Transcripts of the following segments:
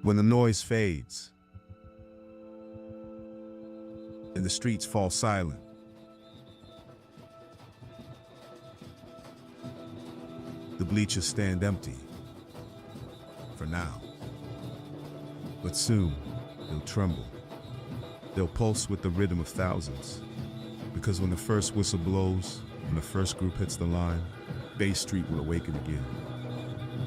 When the noise fades, and the streets fall silent. The bleachers stand empty, for now. But soon, they'll tremble. They'll pulse with the rhythm of thousands. Because when the first whistle blows, when the first group hits the line, Bay Street will awaken again.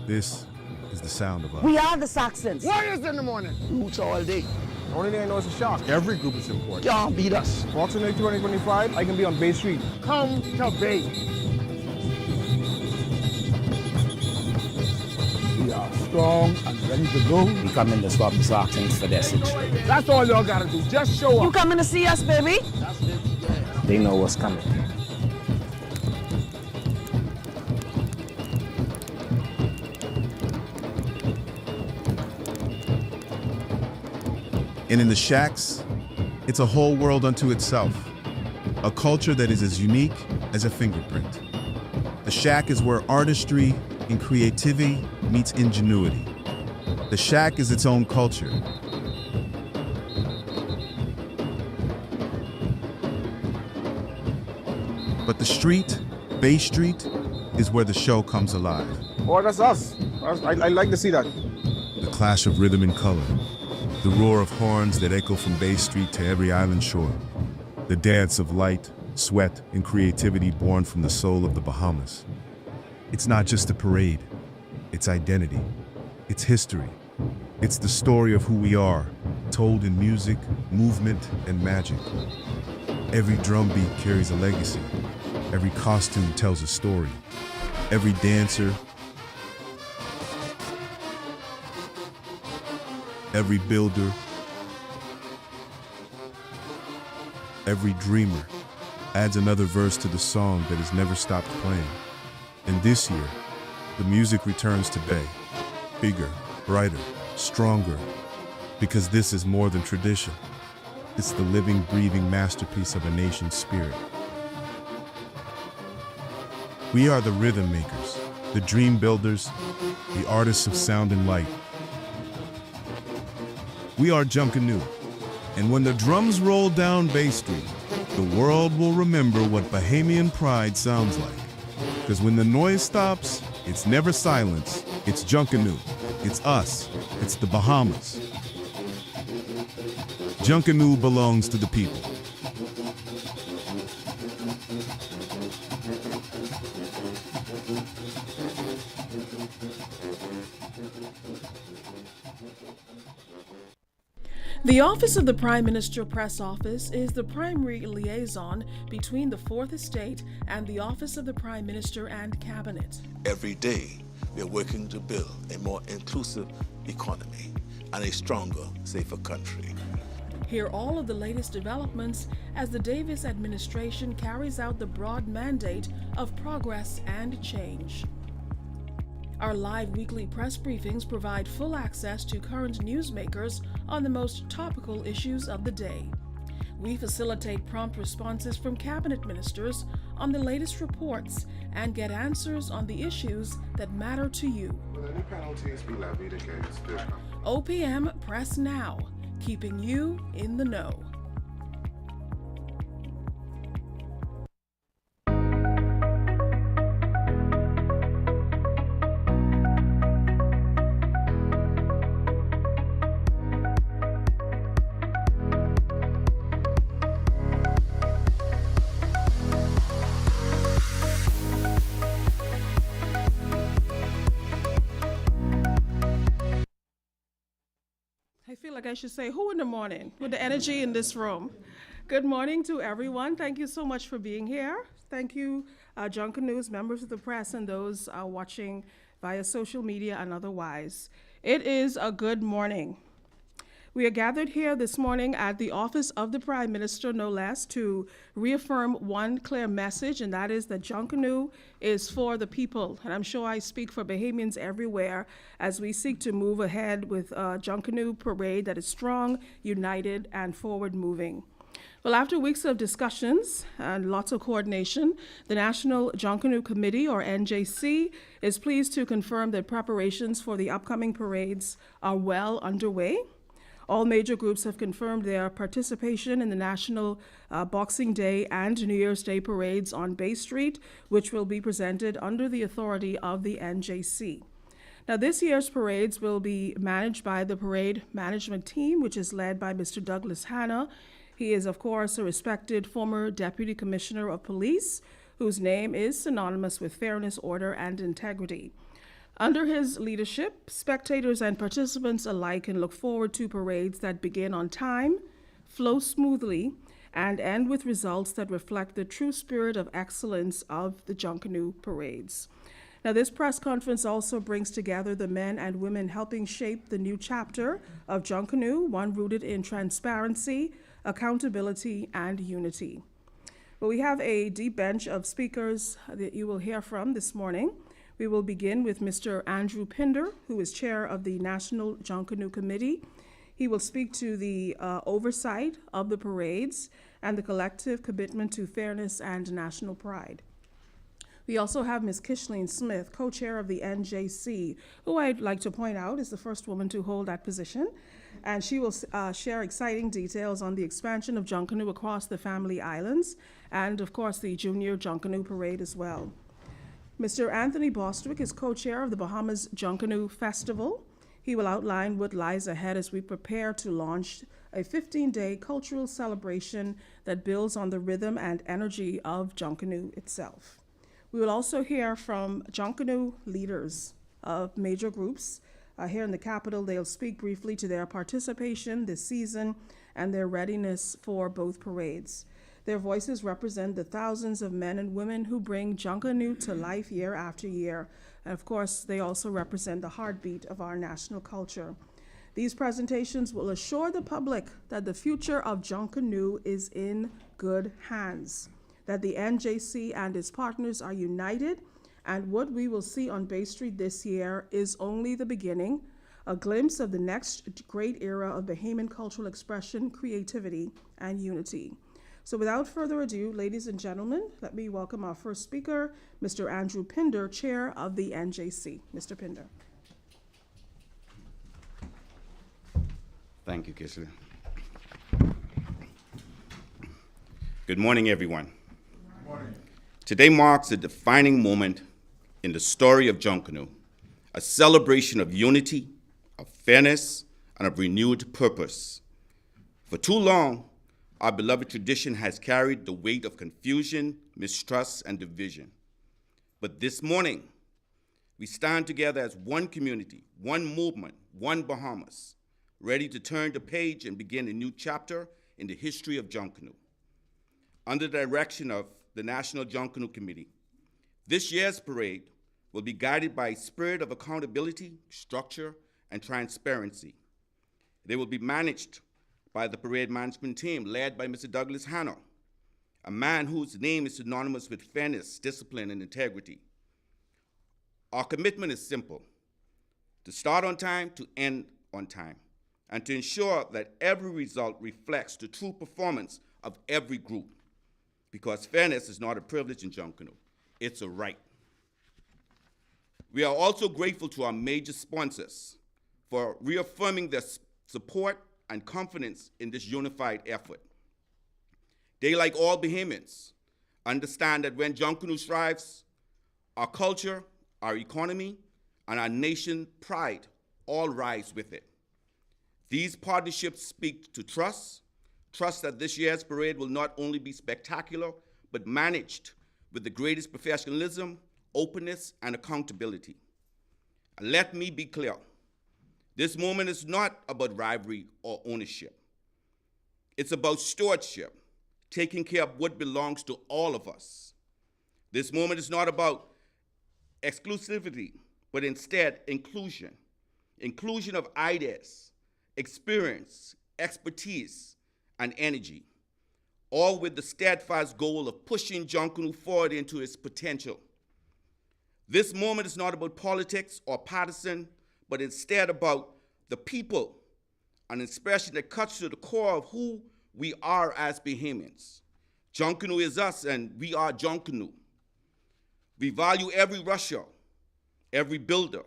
This is the sound of us. We are the Saxons. Warriors in the morning. Roots all day. The only thing I know is a shark. Every group is important. Can't beat us. Fortunately, 2025, I can be on Bay Street. Come to Bay. We are strong and ready to go. We come in to swap the Saxons for their situation. That's all y'all gotta do. Just show You up. coming to see us, baby? They know what's coming. And in the shacks, it's a whole world unto itself. A culture that is as unique as a fingerprint. The shack is where artistry and creativity meets ingenuity. The shack is its own culture. But the street, Bay Street, is where the show comes alive. Oh, that's us. I like to see that. The clash of rhythm and color. The roar of horns that echo from Bay Street to every island shore. The dance of light, sweat, and creativity born from the soul of the Bahamas. It's not just a parade. It's identity. It's history. It's the story of who we are, told in music, movement, and magic. Every drumbeat carries a legacy. Every costume tells a story. Every dancer, every builder, every dreamer adds another verse to the song that has never stopped playing. And this year, the music returns to Bay. Bigger, brighter, stronger. Because this is more than tradition. It's the living, breathing masterpiece of a nation's spirit. We are the rhythm makers, the dream builders, the artists of sound and light. We are Junkanoo, and when the drums roll down Bay Street, the world will remember what Bahamian pride sounds like. Because when the noise stops, it's never silence, it's Junkanoo, it's us, it's the Bahamas. Junkanoo belongs to the people. The Office of the Prime Minister Press Office is the primary liaison between the Fourth Estate and the Office of the Prime Minister and Cabinet. Every day, we are working to build a more inclusive economy and a stronger, safer country. Hear all of the latest developments as the Davis administration carries out the broad mandate of progress and change. Our live weekly press briefings provide full access to current newsmakers on the most topical issues of the day. We facilitate prompt responses from cabinet ministers on the latest reports and get answers on the issues that matter to you. Will any penalties be levied against the OPM Press Now, keeping you in the know. I feel like I should say, who in the morning with the energy in this room? Good morning to everyone. Thank you so much for being here. Thank you, Junkanoo's members of the press, and those watching via social media and otherwise. It is a good morning. We are gathered here this morning at the Office of the Prime Minister, no less, to reaffirm one clear message, and that is that Junkanoo is for the people. And I'm sure I speak for Bahamians everywhere as we seek to move ahead with a Junkanoo parade that is strong, united, and forward-moving. Well, after weeks of discussions and lots of coordination, the National Junkanoo Committee, or NJC, is pleased to confirm that preparations for the upcoming parades are well underway. All major groups have confirmed their participation in the National Boxing Day and New Year's Day parades on Bay Street, which will be presented under the authority of the NJC. Now, this year's parades will be managed by the parade management team, which is led by Mr. Douglas Hanna. He is, of course, a respected former Deputy Commissioner of Police, whose name is synonymous with fairness, order, and integrity. Under his leadership, spectators and participants alike can look forward to parades that begin on time, flow smoothly, and end with results that reflect the true spirit of excellence of the Junkanoo parades. Now, this press conference also brings together the men and women helping shape the new chapter of Junkanoo, one rooted in transparency, accountability, and unity. But we have a deep bench of speakers that you will hear from this morning. We will begin with Mr. Andrew Pinder, who is chair of the National Junkanoo Committee. He will speak to the oversight of the parades and the collective commitment to fairness and national pride. We also have Ms. Kishleen Smith, co-chair of the NJC, who I'd like to point out is the first woman to hold that position. And she will share exciting details on the expansion of Junkanoo across the Family Islands and, of course, the Junior Junkanoo Parade as well. Mr. Anthony Bostwick is co-chair of the Bahamas Junkanoo Festival. He will outline what lies ahead as we prepare to launch a 15-day cultural celebration that builds on the rhythm and energy of Junkanoo itself. We will also hear from Junkanoo leaders of major groups. Here in the capital, they'll speak briefly to their participation this season and their readiness for both parades. Their voices represent the thousands of men and women who bring Junkanoo to life year after year. And of course, they also represent the heartbeat of our national culture. These presentations will assure the public that the future of Junkanoo is in good hands, that the NJC and its partners are united, and what we will see on Bay Street this year is only the beginning, a glimpse of the next great era of Bahamian cultural expression, creativity, and unity. So without further ado, ladies and gentlemen, let me welcome our first speaker, Mr. Andrew Pinder, chair of the NJC. Mr. Pinder. Thank you, Kishleen. Good morning, everyone. Good morning. Today marks a defining moment in the story of Junkanoo, a celebration of unity, of fairness, and of renewed purpose. For too long, our beloved tradition has carried the weight of confusion, mistrust, and division. But this morning, we stand together as one community, one movement, one Bahamas, ready to turn the page and begin a new chapter in the history of Junkanoo. Under the direction of the National Junkanoo Committee, this year's parade will be guided by a spirit of accountability, structure, and transparency. They will be managed by the parade management team led by Mr. Douglas Hanna, a man whose name is synonymous with fairness, discipline, and integrity. Our commitment is simple: to start on time, to end on time, and to ensure that every result reflects the true performance of every group. Because fairness is not a privilege in Junkanoo, it's a right. We are also grateful to our major sponsors for reaffirming their support and confidence in this unified effort. They, like all Bahamians, understand that when Junkanoo thrives, our culture, our economy, and our nation pride all rise with it. These partnerships speak to trust that this year's parade will not only be spectacular, but managed with the greatest professionalism, openness, and accountability. And let me be clear, this moment is not about rivalry or ownership. It's about stewardship, taking care of what belongs to all of us. This moment is not about exclusivity, but instead inclusion. Inclusion of ideas, experience, expertise, and energy, all with the steadfast goal of pushing Junkanoo forward into its potential. This moment is not about politics or partisan, but instead about the people, an expression that cuts to the core of who we are as Bahamians. Junkanoo is us, and we are Junkanoo. We value every rusher, every builder,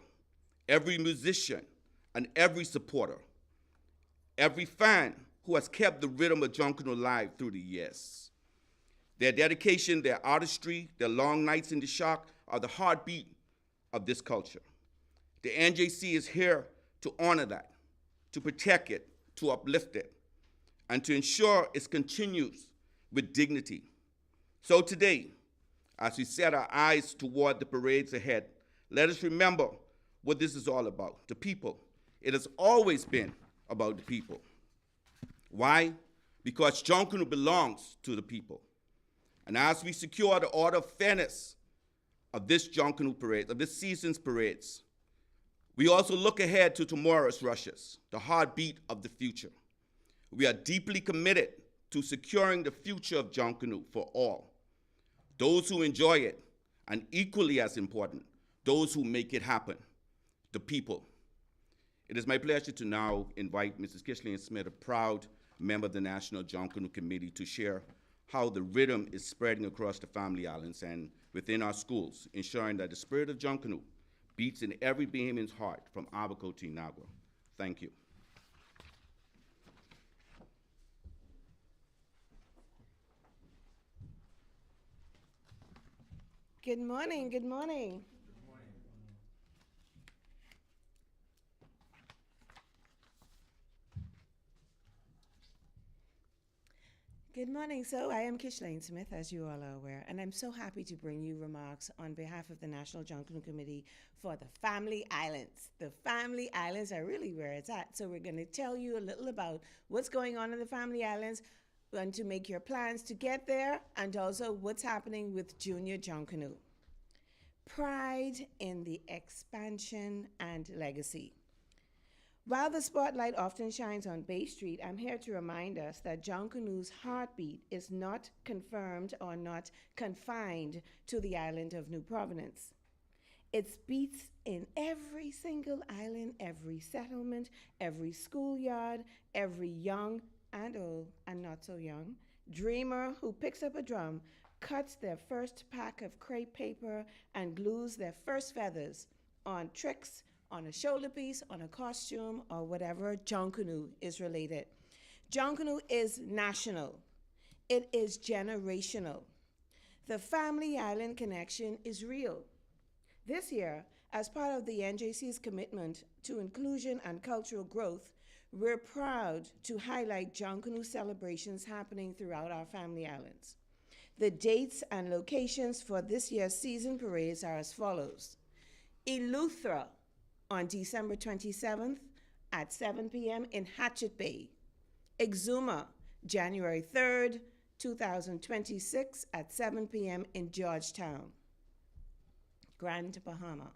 every musician, and every supporter. every fan who has kept the rhythm of Junkanoo alive through the years. Their dedication, their artistry, their long nights in the shock are the heartbeat of this culture. The NJC is here to honor that, to protect it, to uplift it, and to ensure it continues with dignity. So today, as we set our eyes toward the parades ahead, let us remember what this is all about, the people. It has always been about the people. Why? Because Junkanoo belongs to the people. And as we secure the order of fairness of this Junkanoo parade, of this season's parades, we also look ahead to tomorrow's rushes, the heartbeat of the future. We are deeply committed to securing the future of Junkanoo for all, those who enjoy it, and equally as important, those who make it happen, the people. It is my pleasure to now invite Mrs. Kishlane Smith, a proud member of the National Junkanoo Committee, to share how the rhythm is spreading across the Family Islands and within our schools, ensuring that the spirit of Junkanoo beats in every Bahamian's heart from Abaco to Inagua. Thank you. Good morning, good morning. Good morning. So I am Kishlane Smith, as you all are aware, and I'm so happy to bring you remarks on behalf of the National Junkanoo Committee for the Family Islands. The Family Islands are really where it's at. So we're going to tell you a little about what's going on in the Family Islands and to make your plans to get there, and also what's happening with Junior Junkanoo. Pride in the expansion and legacy. While the spotlight often shines on Bay Street, I'm here to remind us that Junkanoo's heartbeat is not confirmed or not confined to the island of New Providence. It beats in every single island, every settlement, every schoolyard, every young and old and not so young dreamer who picks up a drum, cuts their first pack of crepe paper, and glues their first feathers on tricks, on a shoulder piece, on a costume, or whatever Junkanoo is related. Junkanoo is national. It is generational. The Family Island connection is real. This year, as part of the NJC's commitment to inclusion and cultural growth, we're proud to highlight Junkanoo celebrations happening throughout our Family Islands. The dates and locations for this year's season parades are as follows. Eleuthera on December 27th at 7 p.m. in Hatchet Bay. Exuma, January 3rd, 2026 at 7 p.m. in Georgetown. Grand Bahama.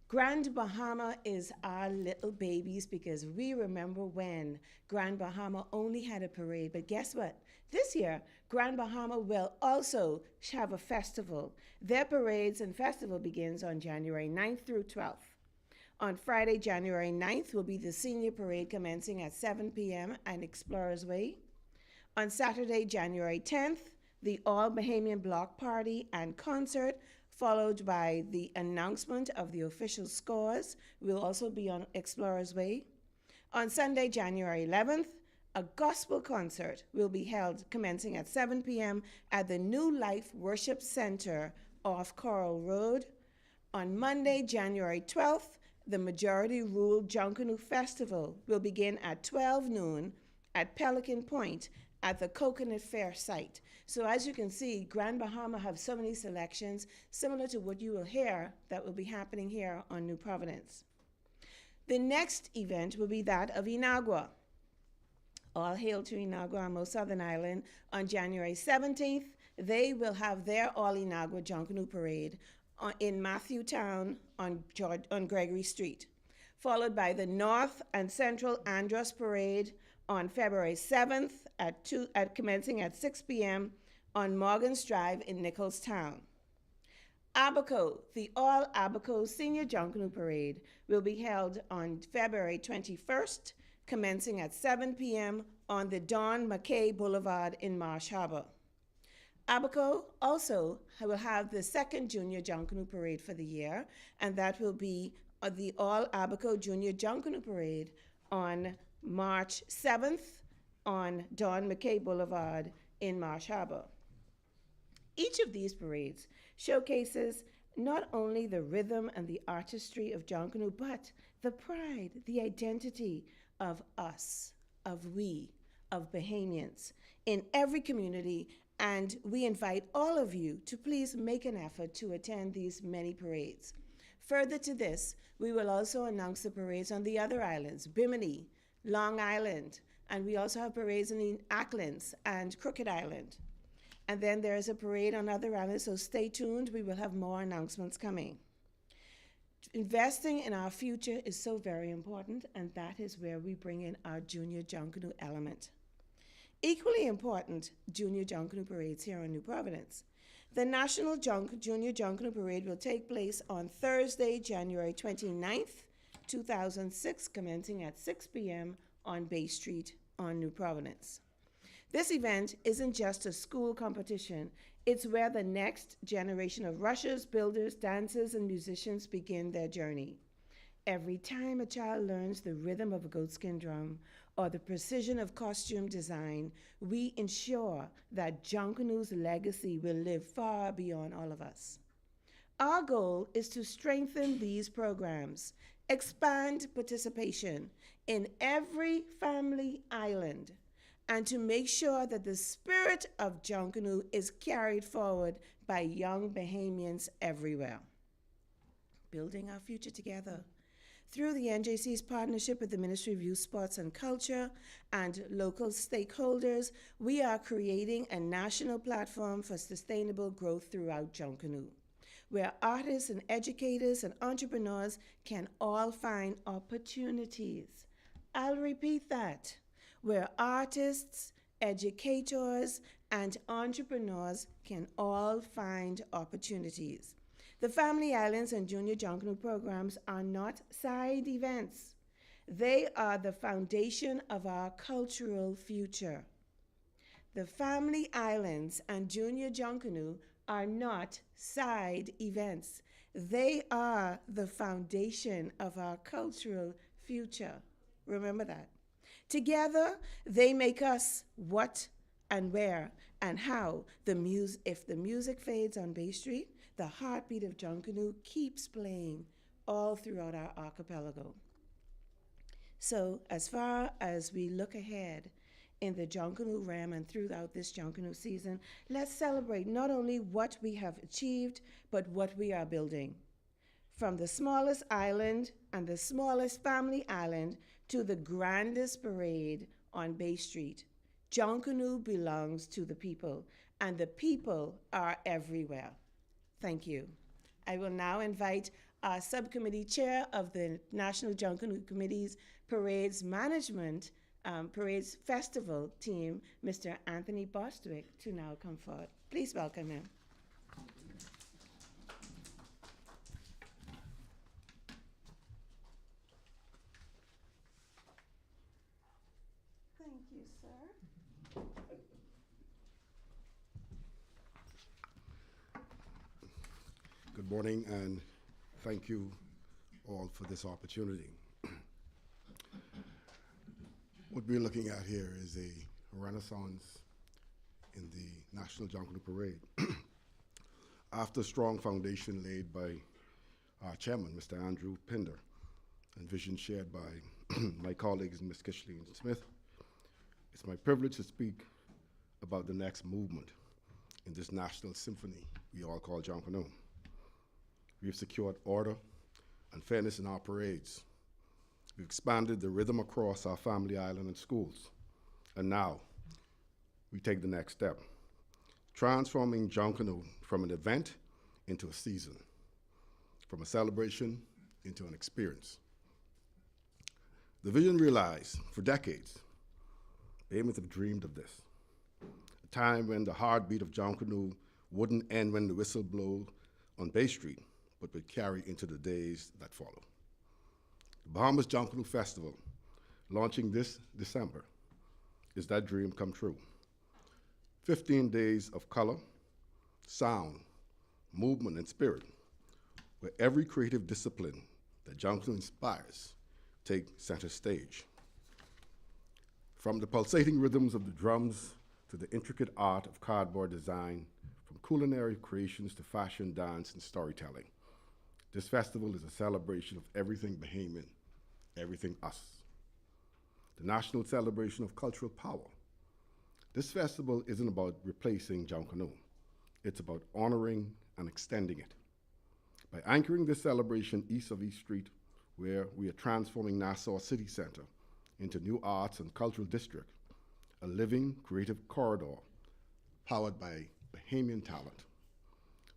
Grand Bahama is our little babies because we remember when Grand Bahama only had a parade. But guess what? This year, Grand Bahama will also have a festival. Their parades and festival begins on January 9th through 12th. On Friday, January 9th, will be the senior parade commencing at 7 p.m. at Explorers Way. On Saturday, January 10th, the All Bahamian Block Party and Concert, followed by the announcement of the official scores, will also be on Explorers Way. On Sunday, January 11th, a gospel concert will be held commencing at 7 p.m. at the New Life Worship Center off Coral Road. On Monday, January 12th, the Majority Rule Junkanoo Festival will begin at 12 noon at Pelican Point at the Coconut Fair site. So as you can see, Grand Bahama have so many selections similar to what you will hear that will be happening here on New Providence. The next event will be that of Inagua. All hail to Inagua on Most Southern Island. On January 17th, they will have their All Inagua Junkanoo Parade in Matthewtown on Gregory Street, followed by the North and Central Andros Parade on February 7th at commencing at 6 p.m. on Morgan's Drive in Nicholstown. Abaco, the All Abaco Senior Junkanoo Parade, will be held on February 21st, commencing at 7 p.m. on the Don McKay Boulevard in Marsh Harbor. Abaco also will have the second Junior Junkanoo Parade for the year, and that will be the All Abaco Junior Junkanoo Parade on March 7th on Don McKay Boulevard in Marsh Harbor. Each of these parades showcases not only the rhythm and the artistry of Junkanoo, but the pride, the identity of us, of we, of Bahamians in every community, and we invite all of you to please make an effort to attend these many parades. Further to this, we will also announce the parades on the other islands, Bimini, Long Island, and we also have parades in the Acklands and Crooked Island. And then there is a parade on other islands, so stay tuned. We will have more announcements coming. Investing in our future is so very important, and that is where we bring in our Junior Junkanoo element. Equally important, Junior Junkanoo parades here in New Providence. The National Junior Junkanoo Parade will take place on Thursday, January 29th, 2006, commencing at 6 p.m. on Bay Street on New Providence. This event isn't just a school competition, it's where the next generation of rushers, builders, dancers, and musicians begin their journey. Every time a child learns the rhythm of a goatskin drum or the precision of costume design, we ensure that Junkanoo's legacy will live far beyond all of us. Our goal is to strengthen these programs, expand participation in every family island, and to make sure that the spirit of Junkanoo is carried forward by young Bahamians everywhere. Building our future together. Through the NJC's partnership with the Ministry of Youth, Sports and Culture and local stakeholders, we are creating a national platform for sustainable growth throughout Junkanoo, where artists and educators and entrepreneurs can all find opportunities. I'll repeat that. Where artists, educators, and entrepreneurs can all find opportunities. The Family Islands and Junior Junkanoo programs are not side events. They are the foundation of our cultural future. The Family Islands and Junior Junkanoo are not side events. They are the foundation of our cultural future. Remember that. Together, they make us what and where and how. If the music fades on Bay Street, the heartbeat of Junkanoo keeps playing all throughout our archipelago. So as far as we look ahead in the Junkanoo realm and throughout this Junkanoo season, let's celebrate not only what we have achieved, but what we are building. From the smallest island and the smallest family island to the grandest parade on Bay Street, Junkanoo belongs to the people, and the people are everywhere. Thank you. I will now invite our subcommittee chair of the National Junkanoo Committee's Parades Management, Parades Festival team, Mr. Anthony Bostwick, to now come forward. Please welcome him. Thank you, sir. Good morning, and thank you all for this opportunity. What we're looking at here is a renaissance in the National Junkanoo Parade. After a strong foundation laid by our chairman, Mr. Andrew Pinder, and vision shared by my colleagues, Ms. Kishleen Smith, it's my privilege to speak about the next movement in this national symphony we all call Junkanoo. We have secured order and fairness in our parades. We've expanded the rhythm across our family island and schools. And now, we take the next step, transforming Junkanoo from an event into a season, from a celebration into an experience. The vision realized for decades. Bahamians have dreamed of this. A time when the heartbeat of Junkanoo wouldn't end when the whistle blows on Bay Street, but would carry into the days that follow. The Bahamas Junkanoo Festival, launching this December, is that dream come true. 15 days of color, sound, movement, and spirit, where every creative discipline that Junkanoo inspires take center stage. From the pulsating rhythms of the drums to the intricate art of cardboard design, from culinary creations to fashion, dance, and storytelling, this festival is a celebration of everything Bahamian, everything us. The national celebration of cultural power. This festival isn't about replacing Junkanoo. It's about honoring and extending it. By anchoring this celebration east of East Street, where we are transforming Nassau City Center into new arts and cultural district, a living creative corridor powered by Bahamian talent.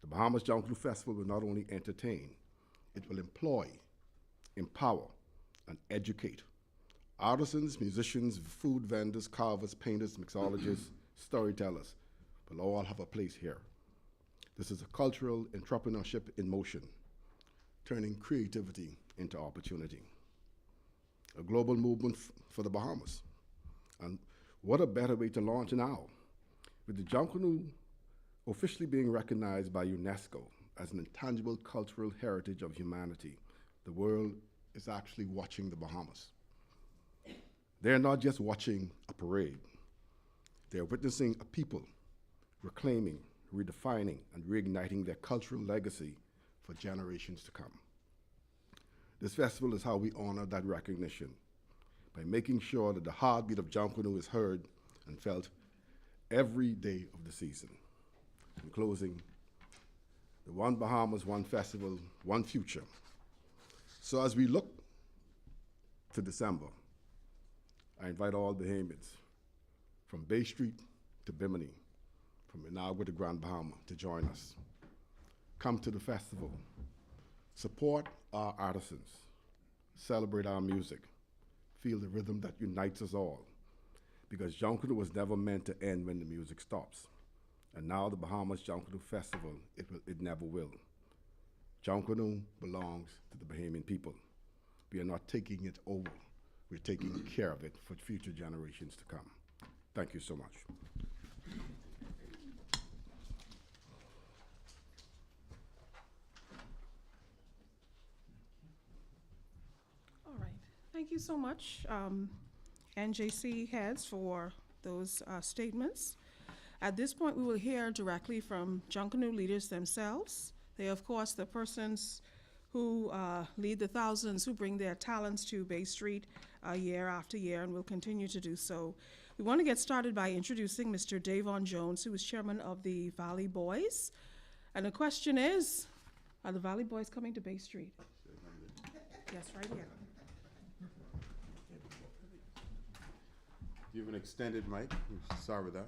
The Bahamas Junkanoo Festival will not only entertain, it will employ, empower, and educate. Artisans, musicians, food vendors, carvers, painters, mixologists, storytellers will all have a place here. This is a cultural entrepreneurship in motion, turning creativity into opportunity. A global movement for the Bahamas. And what a better way to launch now. With the Junkanoo officially being recognized by UNESCO as an intangible cultural heritage of humanity, the world is actually watching the Bahamas. They're not just watching a parade. They're witnessing a people reclaiming, redefining, and reigniting their cultural legacy for generations to come. This festival is how we honor that recognition, by making sure that the heartbeat of Junkanoo is heard and felt every day of the season. In closing, the One Bahamas, One Festival, One Future. So as we look to December, I invite all Bahamians, from Bay Street to Bimini, from Inagua to Grand Bahama, to join us. Come to the festival. Support our artisans. Celebrate our music. Feel the rhythm that unites us all. Because Junkanoo was never meant to end when the music stops. And now the Bahamas Junkanoo Festival, it never will. Junkanoo belongs to the Bahamian people. We are not taking it over. We're taking care of it for future generations to come. Thank you so much. All right. Thank you so much, NJC heads, for those statements. At this point, we will hear directly from Junkanoo leaders themselves. They are, of course, the persons who lead the thousands who bring their talents to Bay Street year after year and will continue to do so. We want to get started by introducing Mr. Davon Jones, who is chairman of the Valley Boys. And the question is, are the Valley Boys coming to Bay Street? Yes, right here. Do you have an extended mic? Sorry with that.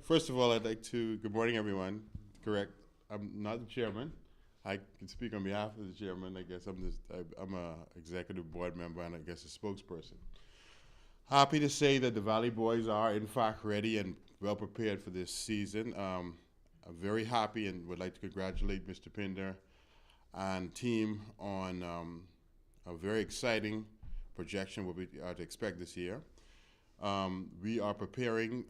First of all, I'd like to, good morning, everyone. Correct, I'm not the chairman. I can speak on behalf of the chairman. I guess I'm a executive board member and I guess a spokesperson. Happy to say that the Valley Boys are in fact ready and well prepared for this season. I'm very happy and would like to congratulate Mr. Pinder and team on a very exciting projection what we are to expect this year. We are preparing,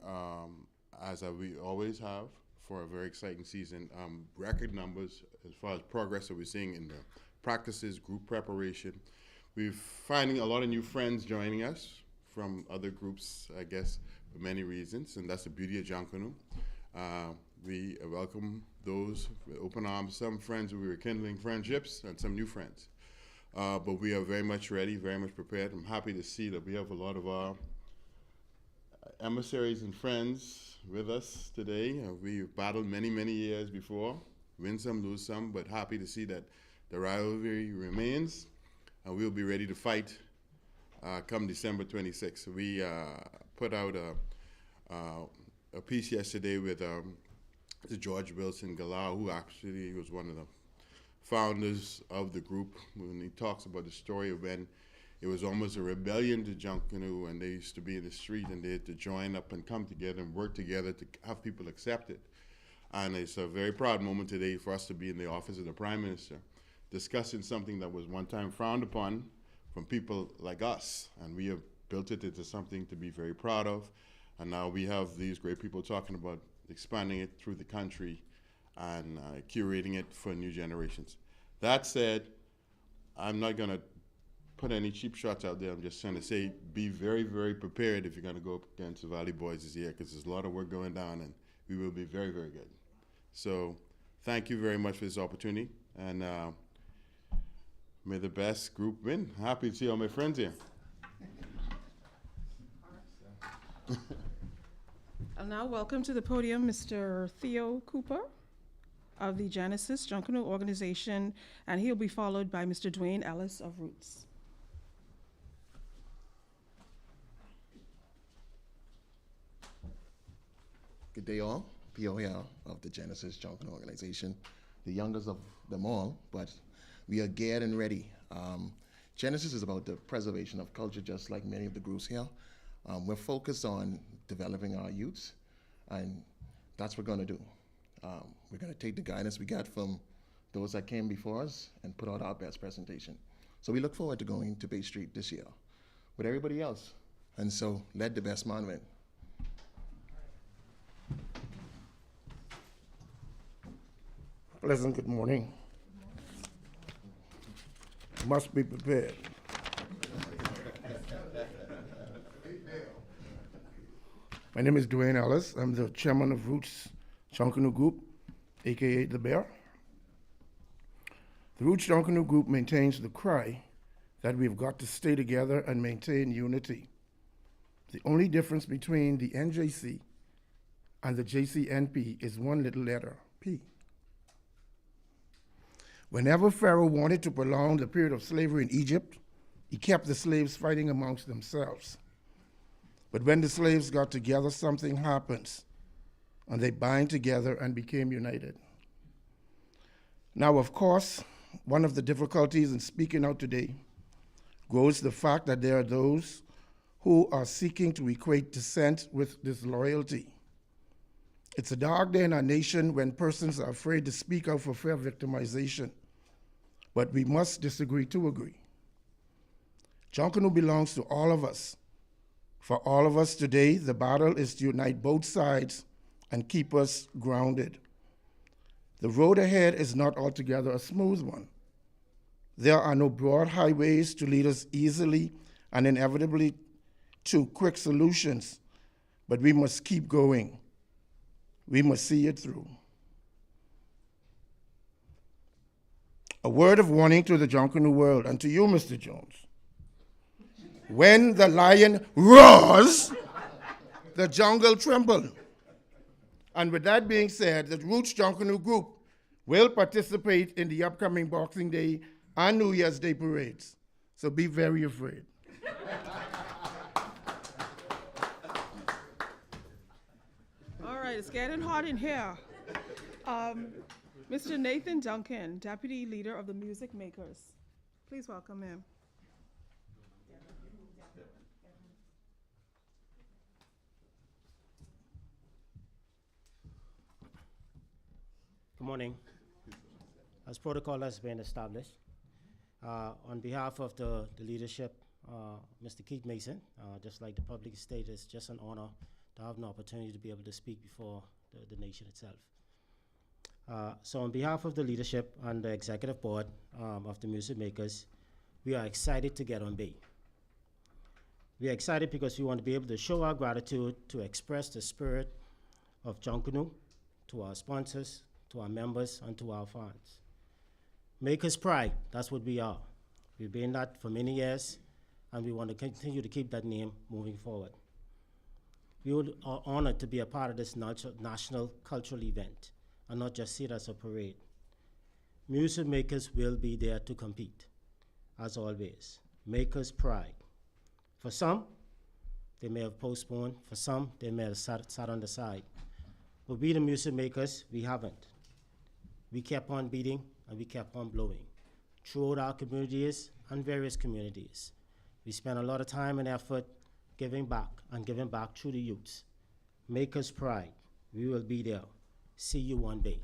as we always have, for a very exciting season. Record numbers as far as progress that we're seeing in the practices, group preparation. We're finding a lot of new friends joining us from other groups, I guess, for many reasons, and that's the beauty of Junkanoo. We welcome those with open arms, some friends we were rekindling friendships, and some new friends. But we are very much ready, very much prepared. I'm happy to see that we have a lot of our emissaries and friends with us today. We've battled many, many years before, win some, lose some, but happy to see that the rivalry remains. We'll be ready to fight come December 26th. We put out a piece yesterday with the George Wilson Galau, who actually was one of the founders of the group, when he talks about the story of when it was almost a rebellion to Junkanoo, and they used to be in the street and they had to join up and come together and work together to have people accept it. And it's a very proud moment today for us to be in the office of the Prime Minister discussing something that was one time frowned upon from people like us. And we have built it into something to be very proud of. And now we have these great people talking about expanding it through the country and curating it for new generations. That said, I'm not going to put any cheap shots out there. I'm just trying to say, be very, very prepared if you're going to go up against the Valley Boys this year, because there's a lot of work going down, and we will be very, very good. So thank you very much for this opportunity, and may the best group win. Happy to see all my friends here. I'll now welcome to the podium Mr. Theo Cooper of the Genesis Junkanoo organization, and he'll be followed by Mr. Dwayne Ellis of Roots. Good day, all. P.O. here of the Genesis Junkanoo organization, the youngest of them all, but we are geared and ready. Genesis is about the preservation of culture, just like many of the groups here. We're focused on developing our youths, and that's what we're going to do. We're going to take the guidance we got from those that came before us and put out our best presentation. So we look forward to going to Bay Street this year with everybody else. And so let the best man win. Pleasant good morning. Must be prepared. My name is Dwayne Ellis. I'm the chairman of Roots Junkanoo Group, aka The Bear. The Roots Junkanoo Group maintains the cry that we've got to stay together and maintain unity. The only difference between the NJC and the JCNP is one little letter, P. Whenever Pharaoh wanted to prolong the period of slavery in Egypt, he kept the slaves fighting amongst themselves. But when the slaves got together, something happens, and they bind together and became united. Now, of course, one of the difficulties in speaking out today goes to the fact that there are those who are seeking to equate dissent with disloyalty. It's a dark day in our nation when persons are afraid to speak out for fear of victimization. But we must disagree to agree. Junkanoo belongs to all of us. For all of us today, the battle is to unite both sides and keep us grounded. The road ahead is not altogether a smooth one. There are no broad highways to lead us easily and inevitably to quick solutions, but we must keep going. We must see it through. A word of warning to the Junkanoo world and to you, Mr. Jones. When the lion roars, the jungle trembles. And with that being said, the Roots Junkanoo Group will participate in the upcoming Boxing Day and New Year's Day parades. So be very afraid. All right, it's getting hot in here. Mr. Nathan Duncan, Deputy Leader of the Music Makers. Please welcome him. Good morning. As protocol has been established, on behalf of the leadership, Mr. Keith Mason, just like the public state, it's just an honor to have an opportunity to be able to speak before the nation itself. So on behalf of the leadership and the executive board of the Music Makers, we are excited to get on Bay. We are excited because we want to be able to show our gratitude, to express the spirit of Junkanoo to our sponsors, to our members, and to our fans. Makers pride, that's what we are. We've been that for many years, and we want to continue to keep that name moving forward. We are honored to be a part of this national cultural event, and not just see it as a parade. Music Makers will be there to compete, as always. Makers pride. For some, they may have postponed. For some, they may have sat on the side. But we, the Music Makers, we haven't. We kept on beating and we kept on blowing throughout our communities and various communities. We spent a lot of time and effort giving back through the youths. Makers pride. We will be there. See you one day.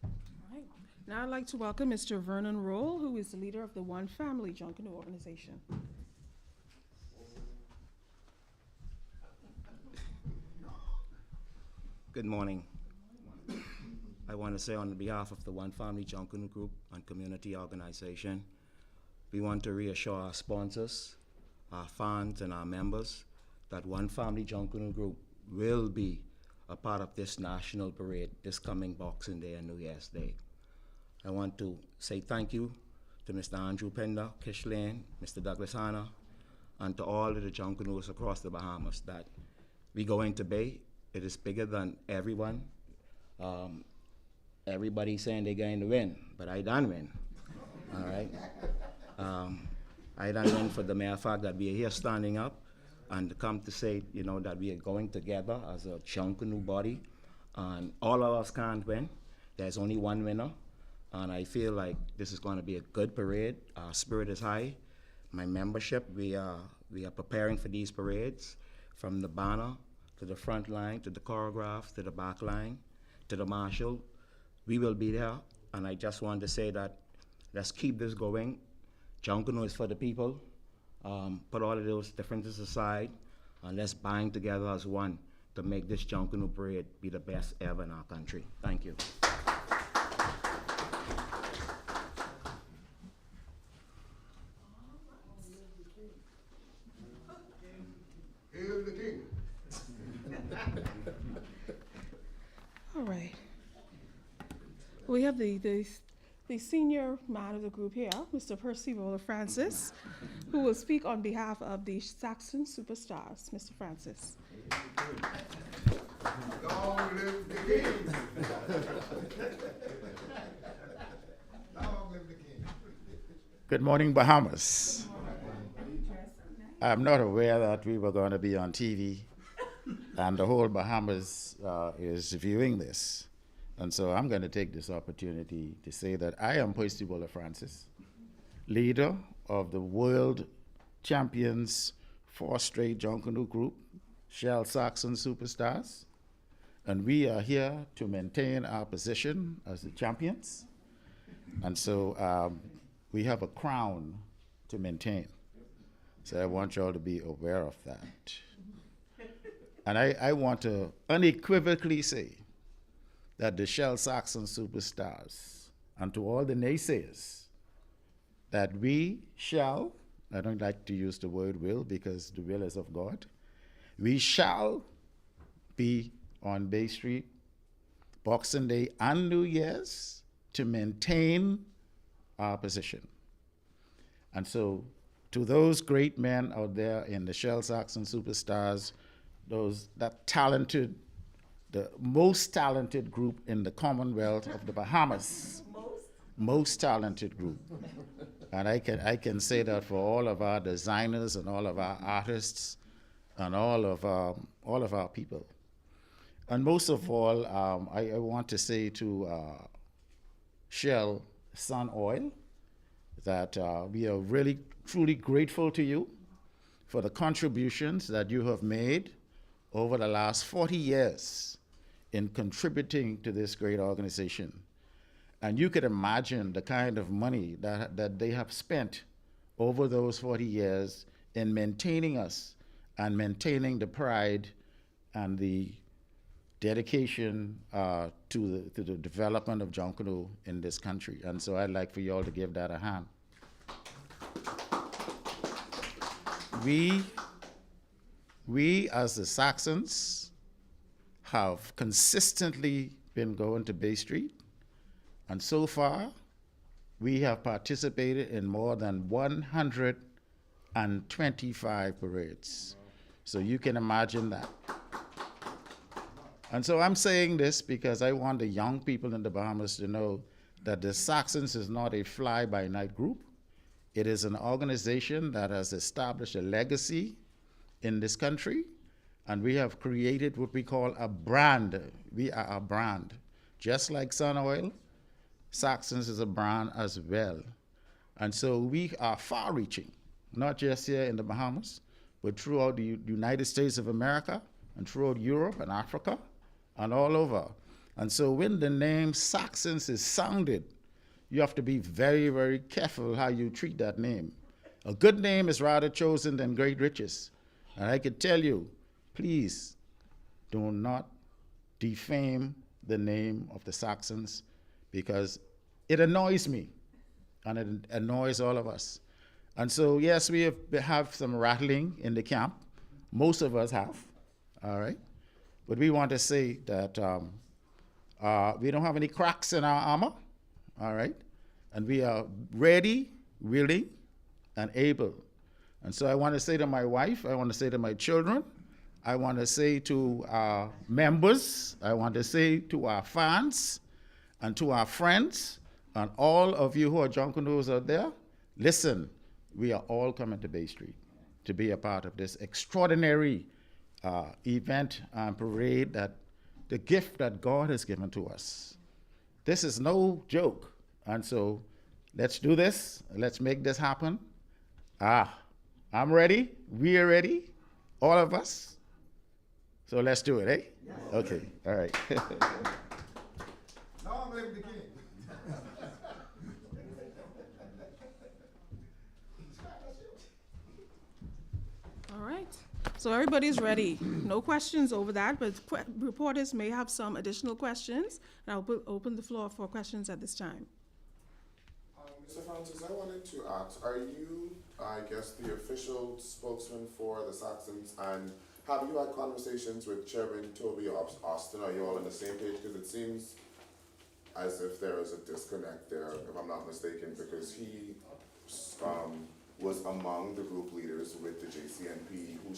All right. Now I'd like to welcome Mr. Vernon Roll, who is the leader of the One Family Junkanoo organization. Good morning. I want to say on behalf of the One Family Junkanoo Group and community organization, we want to reassure our sponsors, our fans, and our members that One Family Junkanoo Group will be a part of this national parade this coming Boxing Day and New Year's Day. I want to say thank you to Mr. Andrew Pender, Kish Lane, Mr. Douglas Hanna, and to all of the Junkanoos across the Bahamas that we go into Bay. It is bigger than everyone. Everybody's saying they're going to win, but I done win, all right? I done win for the mere fact that we are here standing up and come to say, you know, that we are going together as a Junkanoo body, and all of us can't win. There's only one winner, and I feel like this is going to be a good parade. Our spirit is high. My membership, we are preparing for these parades, from the banner to the front line, to the choreograph, to the back line, to the marshal. We will be there, and I just want to say that let's keep this going. Junkanoo is for the people. Put all of those differences aside, and let's bind together as one to make this Junkanoo parade be the best ever in our country. Thank you. Hail the king. All right. We have the senior man of the group here, Mr. Percy Roller Francis, who will speak on behalf of the Saxon Superstars. Mr. Francis. Long live the king. Long live the king. Good morning, Bahamas. I'm not aware that we were going to be on TV, and the whole Bahamas is viewing this. And so I'm going to take this opportunity to say that I am Percy Roller Francis, leader of the world champions 4 straight Junkanoo group, Shell Saxon Superstars. And we are here to maintain our position as the champions. And so we have a crown to maintain. So I want you all to be aware of that. And I want to unequivocally say that the Shell Saxon Superstars, and to all the naysayers, that we shall, I don't like to use the word will because the will is of God, we shall be on Bay Street, Boxing Day and New Year's, to maintain our position. And so to those great men out there in the Shell Saxon Superstars, that talented, the most talented group in the Commonwealth of the Bahamas. Most talented group. And I can say that for all of our designers and all of our artists and all of our people. And most of all, I want to say to Shell Sun Oil that we are really, truly grateful to you for the contributions that you have made over the last 40 years in contributing to this great organization. And you could imagine the kind of money that they have spent over those 40 years in maintaining us and maintaining the pride and the dedication to the development of Junkanoo in this country. And so I'd like for you all to give that a hand. We as the Saxons have consistently been going to Bay Street, and so far we have participated in more than 125 parades. So you can imagine that. And so I'm saying this because I want the young people in the Bahamas to know that the Saxons is not a fly-by-night group. It is an organization that has established a legacy in this country, and we have created what we call a brand. We are a brand. Just like Sun Oil, Saxons is a brand as well. And so we are far-reaching, not just here in the Bahamas, but throughout the United States of America and throughout Europe and Africa and all over. And so when the name Saxons is sounded, you have to be very, very careful how you treat that name. A good name is rather chosen than great riches. And I could tell you, please do not defame the name of the Saxons because it annoys me and it annoys all of us. And so, yes, we have some rattling in the camp. Most of us have, all right? But we want to say that we don't have any cracks in our armor, all right? And we are ready, willing, and able. And so I want to say to my wife, I want to say to my children, I want to say to our members, I want to say to our fans, and to our friends, and all of you who are Junkanoo out there, listen, we are all coming to Bay Street to be a part of this extraordinary event and parade, that the gift that God has given to us. This is no joke. And so let's do this. Let's make this happen. I'm ready. We are ready. All of us. So let's do it, eh? Yes. Okay. All right. Now I'm blaming the king. All right. So everybody's ready. No questions over that, but reporters may have some additional questions. And I'll open the floor for questions at this time. Mr. Francis, I wanted to ask, are you, I guess, the official spokesman for the Saxons, and have you had conversations with Chairman Toby Austin? Are you all on the same page? Because it seems as if there is a disconnect there, if I'm not mistaken, because he was among the group leaders with the JCNP who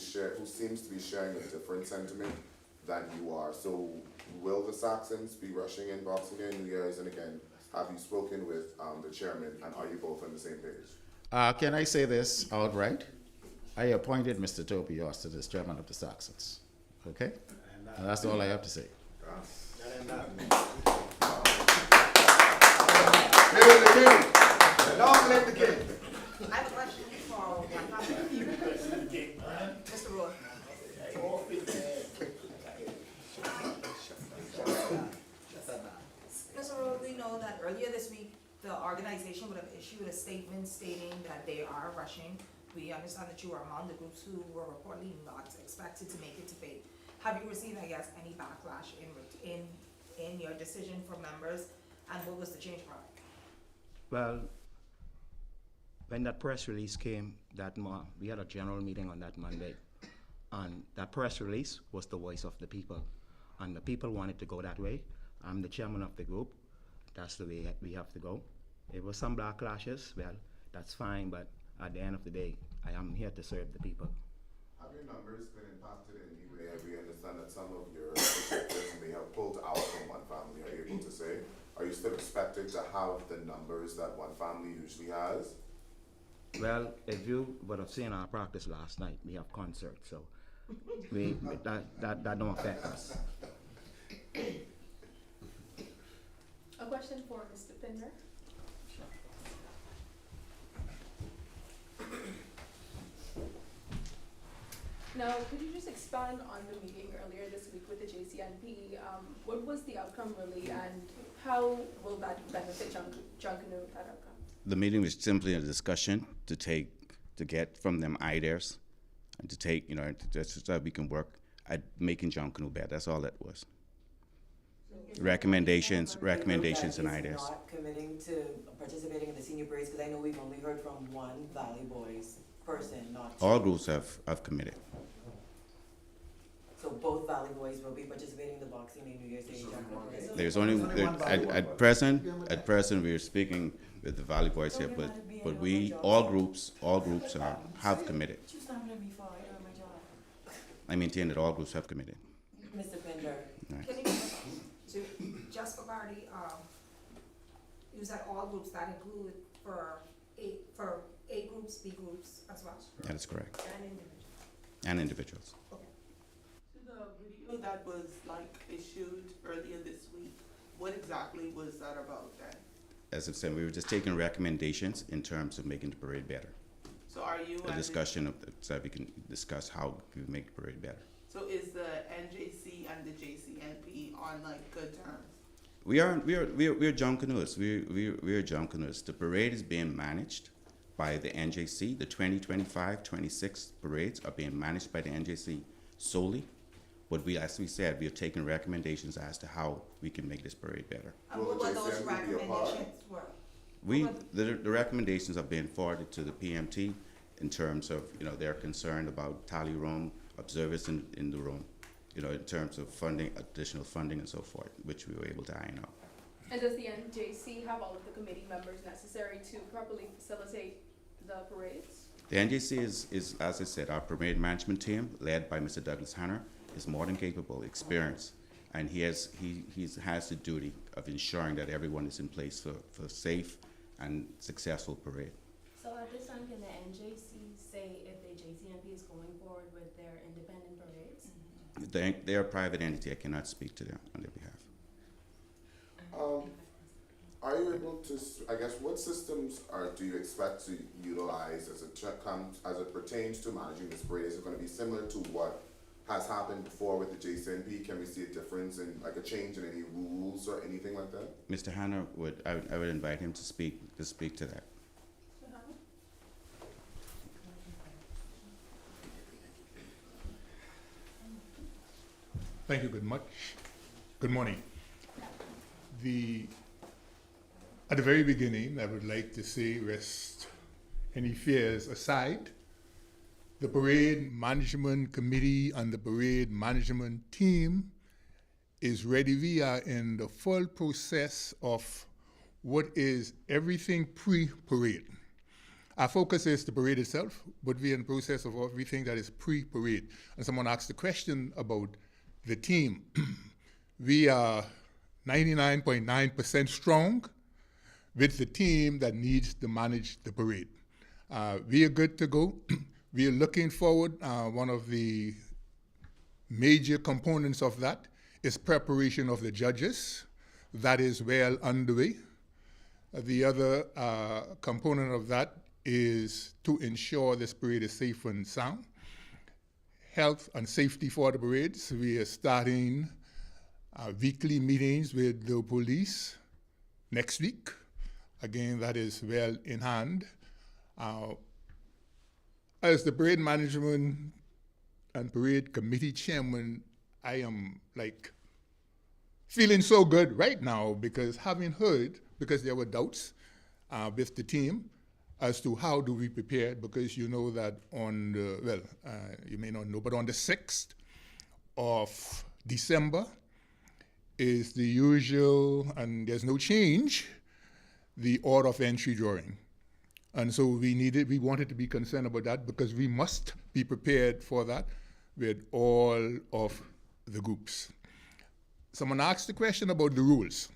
seems to be sharing a different sentiment than you are. So will the Saxons be rushing in Boxing Day, New Year's, and again, have you spoken with the chairman, and are you both on the same page? Can I say this outright? I appointed Mr. Toby Austin as chairman of the Saxons. Okay? And that's all I have to say. I have a question for Mr. Roy. Mr. Roy, we know that earlier this week, the organization would have issued a statement stating that they are rushing. We understand that you were among the groups who were reportedly not expected to make it to Bay. Have you received, I guess, any backlash in your decision from members, and what was the change product? Well, when that press release came that month, we had a general meeting on that Monday, and that press release was the voice of the people, and the people wanted to go that way. I'm the chairman of the group. That's the way we have to go. It was some backlashes, well, that's fine, but at the end of the day, I am here to serve the people. Have your numbers been impacted in any way? We understand that some of your sectors may have pulled out from one family. Are you able to say? Are you still expected to have the numbers that one family usually has? Well, if you would have seen our practice last night, we have concerts, so that don't affect us. A question for Mr. Pinder. Now, could you just expand on the meeting earlier this week with the JCNP? What was the outcome really, and how will that benefit Junkanoo, that outcome? The meeting was simply a discussion to get from them ideas, and to take, just so that we can work at making Junkanoo better. That's all that was. Recommendations and ideas. Not committing to participating in the senior parades, because I know we've only heard from one Valley Boys person, not two. All groups have committed. So both Valley Boys will be participating in the Boxing Day, New Year's Day, Junkanoo parade. There's only at present we are speaking with the Valley Boys here, but all groups have committed. I maintain that all groups have committed. Mr. Pinder. Right. Can you just for clarity, you said all groups, that include for A groups, B groups as well? That is correct. And individuals. And individuals. Okay. So the video that was issued earlier this week, what exactly was that about then? As I've said, we were just taking recommendations in terms of making the parade better. So are you a discussion of so we can discuss how we make the parade better. So is the NJC and the JCNP on good terms? We are Junkanoos. We are Junkanoos. The parade is being managed by the NJC. The 2025-26 parades are being managed by the NJC solely. But as we said, we are taking recommendations as to how we can make this parade better. And what were those recommendations were? The recommendations have been forwarded to the PMT in terms of, they're concerned about tally room, observers in the room, in terms of funding, additional funding and so forth, which we were able to iron out. And does the NJC have all of the committee members necessary to properly facilitate the parades? The NJC is, as I said, our parade management team, led by Mr. Douglas Hanner, is more than capable, experienced, and he has the duty of ensuring that everyone is in place for safe and successful parade. So at this time, can the NJC say if the JCNP is going forward with their independent parades? They're a private entity. I cannot speak to them on their behalf. Are you able to, I guess, what systems do you expect to utilize as it pertains to managing this parade? Is it going to be similar to what has happened before with the JCNP? Can we see a difference in, like, a change in any rules or anything like that? Mr. Hanna I would invite him to speak to that. Thank you very much. Good morning. At the very beginning, I would like to say, rest any fears aside, the parade management committee and the parade management team is ready. We are in the full process of what is everything pre-parade. Our focus is the parade itself, but we are in the process of everything that is pre-parade. And someone asked the question about the team. We are 99.9% strong with the team that needs to manage the parade. We are good to go. We are looking forward. One of the major components of that is preparation of the judges. That is well underway. The other component of that is to ensure this parade is safe and sound. Health and safety for the parades. We are starting weekly meetings with the police next week. Again, that is well in hand. As the parade management and parade committee chairman, I am feeling so good right now because having heard, because there were doubts with the team as to how do we prepare, because you know that on the, you may not know, but on the 6th of December is the usual, and there's no change, the order of entry drawing. And so we wanted to be concerned about that because we must be prepared for that with all of the groups. Someone asked the question about the rules.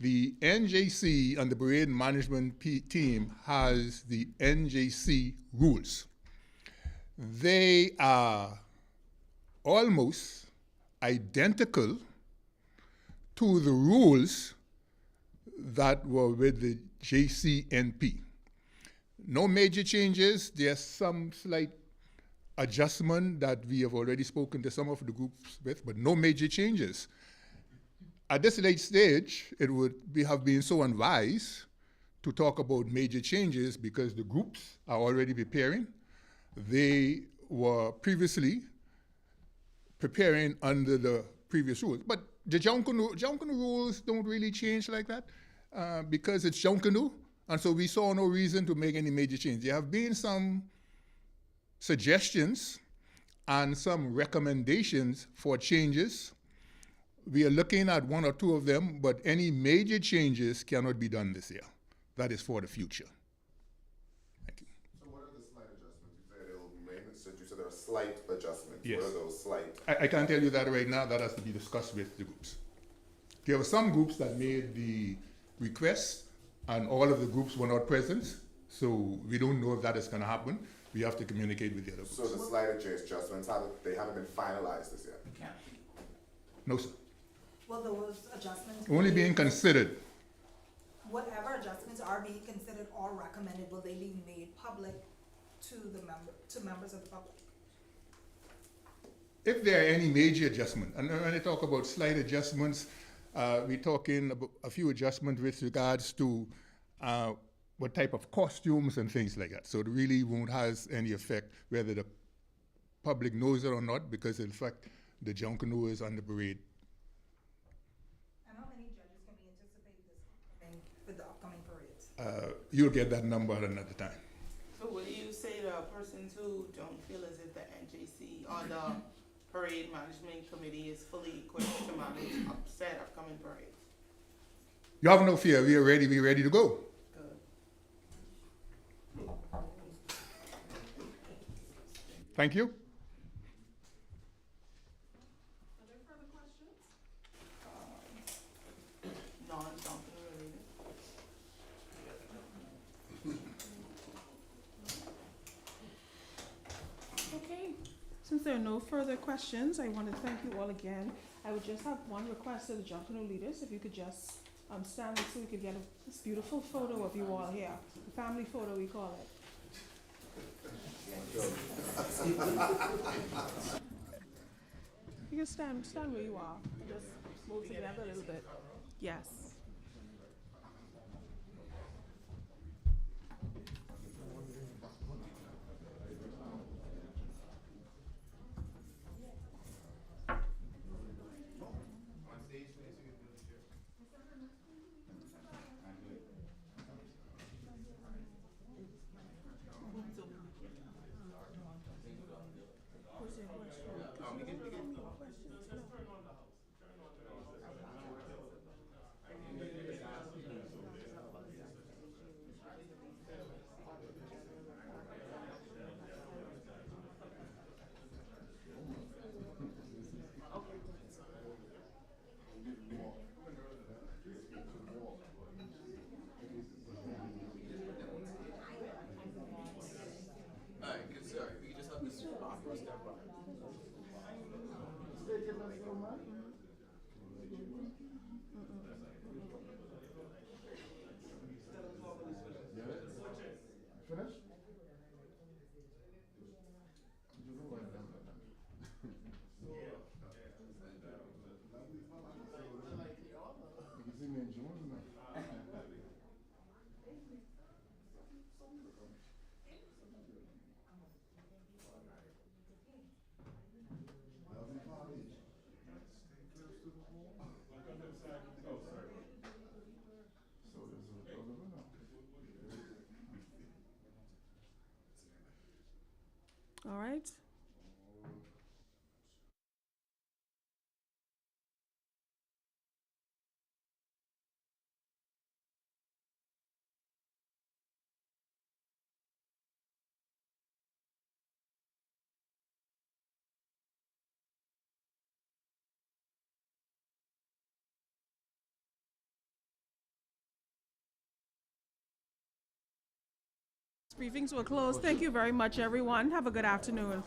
The NJC and the parade management team has the NJC rules. They are almost identical to the rules that were with the JCNP. No major changes. There's some slight adjustment that we have already spoken to some of the groups with, but no major changes. At this late stage, it would have been so unwise to talk about major changes because the groups are already preparing. They were previously preparing under the previous rules. But the Junkanoo rules don't really change like that because it's Junkanoo, and so we saw no reason to make any major change. There have been some suggestions and some recommendations for changes. We are looking at one or two of them, but any major changes cannot be done this year. That is for the future. Thank you. So what are the slight adjustments? You said it'll remain, you said there are slight adjustments. Yes. What are those slight? I can't tell you that right now. That has to be discussed with the groups. There were some groups that made the request, and all of the groups were not present, so we don't know if that is going to happen. We have to communicate with the other groups. So the slight adjustments, they haven't been finalized this yet? Yeah. No, sir. Will those adjustments Only being considered. Whatever adjustments are being considered or recommended, will they be made public to members of the public? If there are any major adjustments, and when I talk about slight adjustments, we're talking about a few adjustments with regards to what type of costumes and things like that. So it really won't have any effect whether the public knows it or not, because in fact, the Junkanoo on the parade. And how many judges can we anticipate with the upcoming parades? You'll get that number at another time. So what do you say to persons who don't feel as if the NJC or the parade management committee is fully equipped to manage said upcoming parades? You have no fear. We are ready. We're ready to go. Thank you. Are there further questions? Non-Junkanoo related. Okay, since there are no further questions, I want to thank you all again. I would just have one request to the Junkanoo leaders, if you could just stand so we could get this beautiful photo of you all here, the family photo we call it. You can stand where you are. Just move together a little bit. Yes. All right. Briefings were closed. Thank you very much, everyone. Have a good afternoon.